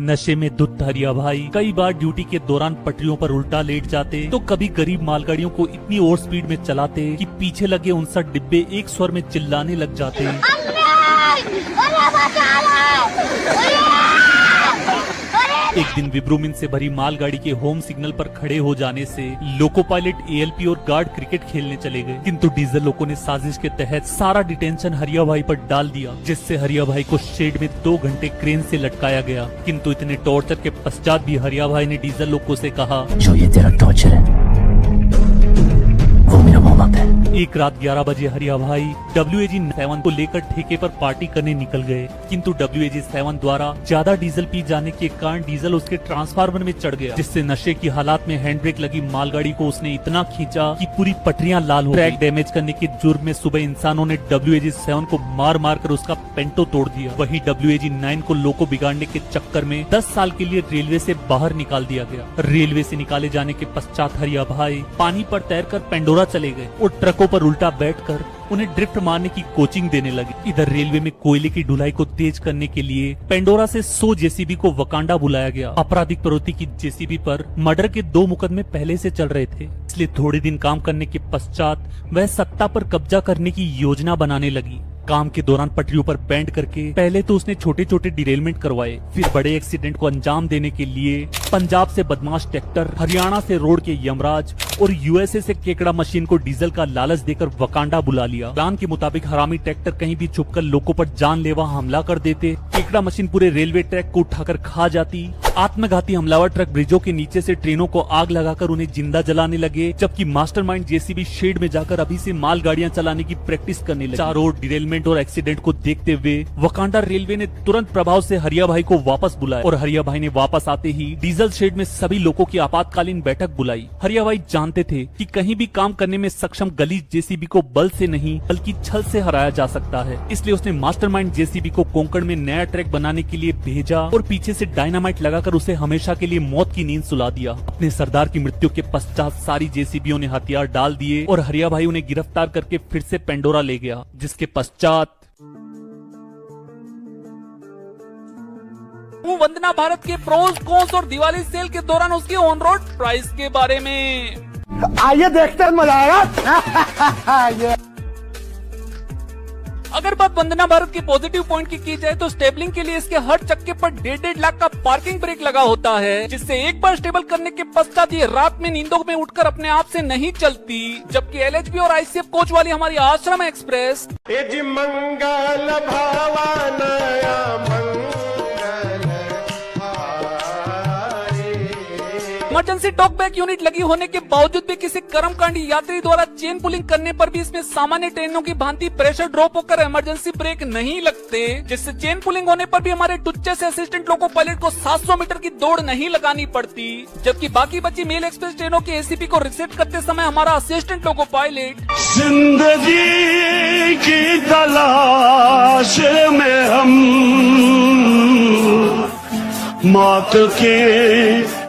नशे में धुत हरिया भाई कई बार ड्यूटी के दौरान पटरियों पर उल्टा लेट जाते तो कभी गरीब मालगाड़ियों को इतनी ओवर स्पीड में चलाते कि पीछे लगे 59 डिब्बे एक स्वर में चिल्लाने लग जाते। एक दिन विब्रूमिन से भरी मालगाड़ी के होम सिग्नल पर खड़े हो जाने से लोको पायलट एएलपी और गार्ड क्रिकेट खेलने चले गए, किंतु डीजल लोगों ने साजिश के तहत सारा डिटेंशन हरिया भाई पर डाल दिया, जिससे हरिया भाई को शेड में 2 घंटे क्रेन से लटकाया गया। किंतु इतने टॉर्चर के पश्चात भी हरिया भाई ने डीजल लोगों से कहा, जो ये तेरा टॉर्चर है वो मेरा वार्म अप है। एक रात 11 बजे हरिया भाई WAG-7 को लेकर ठेके पर पार्टी करने निकल गए, किंतु WAG-7 द्वारा ज्यादा डीजल पी जाने के कारण डीजल उसके ट्रांसफार्मर में चढ़ गया, जिससे नशे की हालात में हैंड ब्रेक लगी मालगाड़ी को उसने इतना खींचा कि पूरी पटरियां लाल हो गई। ट्रैक डैमेज करने के जुर्म में सुबह इंसानों ने WAG-7 को मार मार कर उसका पेंटो तोड़ दिया। वही WAG-9 को लोको बिगाड़ने के चक्कर में 10 साल के लिए रेलवे से बाहर निकाल दिया गया। रेलवे से निकाले जाने के पश्चात हरिया भाई पानी पर तैरकर पेंडोरा चले गए और ट्रकों पर उल्टा बैठकर उन्हें ड्रिफ्ट मारने की कोचिंग देने लगे। इधर रेलवे में कोयले की ढुलाई को तेज करने के लिए पेंडोरा से 100 जेसीबी को वकांडा बुलाया गया। आपराधिक प्रवृत्ति की जेसीबी पर मर्डर के 2 मुकदमे पहले से चल रहे थे, इसलिए थोड़े दिन काम करने के पश्चात वह सत्ता पर कब्जा करने की योजना बनाने लगी। काम के दौरान पटरियों पर बैंड करके पहले तो उसने छोटे छोटे डिरेलमेंट करवाए, फिर बड़े एक्सीडेंट को अंजाम देने के लिए पंजाब से बदमाश ट्रैक्टर, हरियाणा से रोड के यमराज और यूएसए से केकड़ा मशीन को डीजल का लालच देकर वकांडा बुला लिया। प्लान के मुताबिक हरामी ट्रैक्टर कहीं भी छुपकर लोगों पर जानलेवा हमला कर देते, केकड़ा मशीन पूरे रेलवे ट्रैक को उठाकर खा जाती, आत्मघाती हमलावर ट्रक ब्रिजों के नीचे से ट्रेनों को आग लगाकर उन्हें जिंदा जलाने लगे, जबकि मास्टरमाइंड जेसीबी शेड में जाकर अभी से मालगाड़ियां चलाने की प्रैक्टिस करने लगे। चारों ओर डिरेलमेंट और एक्सीडेंट को देखते हुए वकांडा रेलवे ने तुरंत प्रभाव से हरिया भाई को वापस बुलाया और हरिया भाई ने वापस आते ही डीजल शेड में सभी लोगों की आपातकालीन बैठक बुलाई। हरिया भाई जानते थे कि कहीं भी काम करने में सक्षम गलीज जेसीबी को बल से नहीं बल्कि छल से हराया जा सकता है, इसलिए उसने मास्टरमाइंड जेसीबी को कोंकण में नया ट्रैक बनाने के लिए भेजा और पीछे से डायनामाइट लगाकर उसे हमेशा के लिए मौत की नींद सुला दिया। अपने सरदार की मृत्यु के पश्चात सारी जेसीबीओं ने हथियार डाल दिए और हरिया भाई उन्हें गिरफ्तार करके फिर से पेंडोरा ले गया, जिसके पश्चात वो वंदना भारत के प्रोस कॉन्स और दिवाली सेल के दौरान उसके ऑन रोड प्राइस के बारे में। आइए देखते हैं, मजा आएगा। अगर बात वंदना भारत के पॉजिटिव पॉइंट की जाए तो स्टेबलिंग के लिए इसके हर चक्के पर 1.5 लाख का पार्किंग ब्रेक लगा होता है, जिससे एक बार स्टेबल करने के पश्चात ये रात में नींदों में उठकर अपने आप से नहीं चलती। जबकि LHB और ICF कोच वाली हमारी आश्रम एक्सप्रेस मंगल भावनया इमरजेंसी टॉक बैक यूनिट लगी होने के बावजूद भी किसी कर्मकांडी यात्री द्वारा चेन पुलिंग करने पर भी इसमें सामान्य ट्रेनों की भांति प्रेशर ड्रॉप होकर इमरजेंसी ब्रेक नहीं लगते, जिससे चेन पुलिंग होने पर भी हमारे टुच्चे से असिस्टेंट लोको पायलट को 700 मीटर की दौड़ नहीं लगानी पड़ती। जबकि बाकी बची मेल एक्सप्रेस ट्रेनों के ACP को रिसेट करते समय हमारा असिस्टेंट लोको पायलट जिंदगी की तलाश में हम मौत के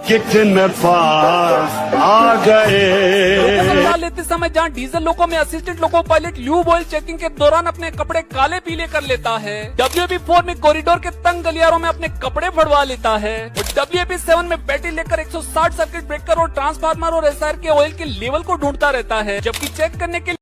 कितने पार आ गए। लेते समय जहां डीजल लोको में assistant loco pilot lube oil checking के दौरान अपने कपड़े काले पीले कर लेता है, WAP-4 में कॉरिडोर के तंग गलियारों में अपने कपड़े फड़वा लेता है और WAP-7 में बैटरी लेकर 160 सर्किट ब्रेकर और ट्रांसफार्मर और SR के ऑयल के लेवल को ढूंढता रहता है, जबकि चेक करने के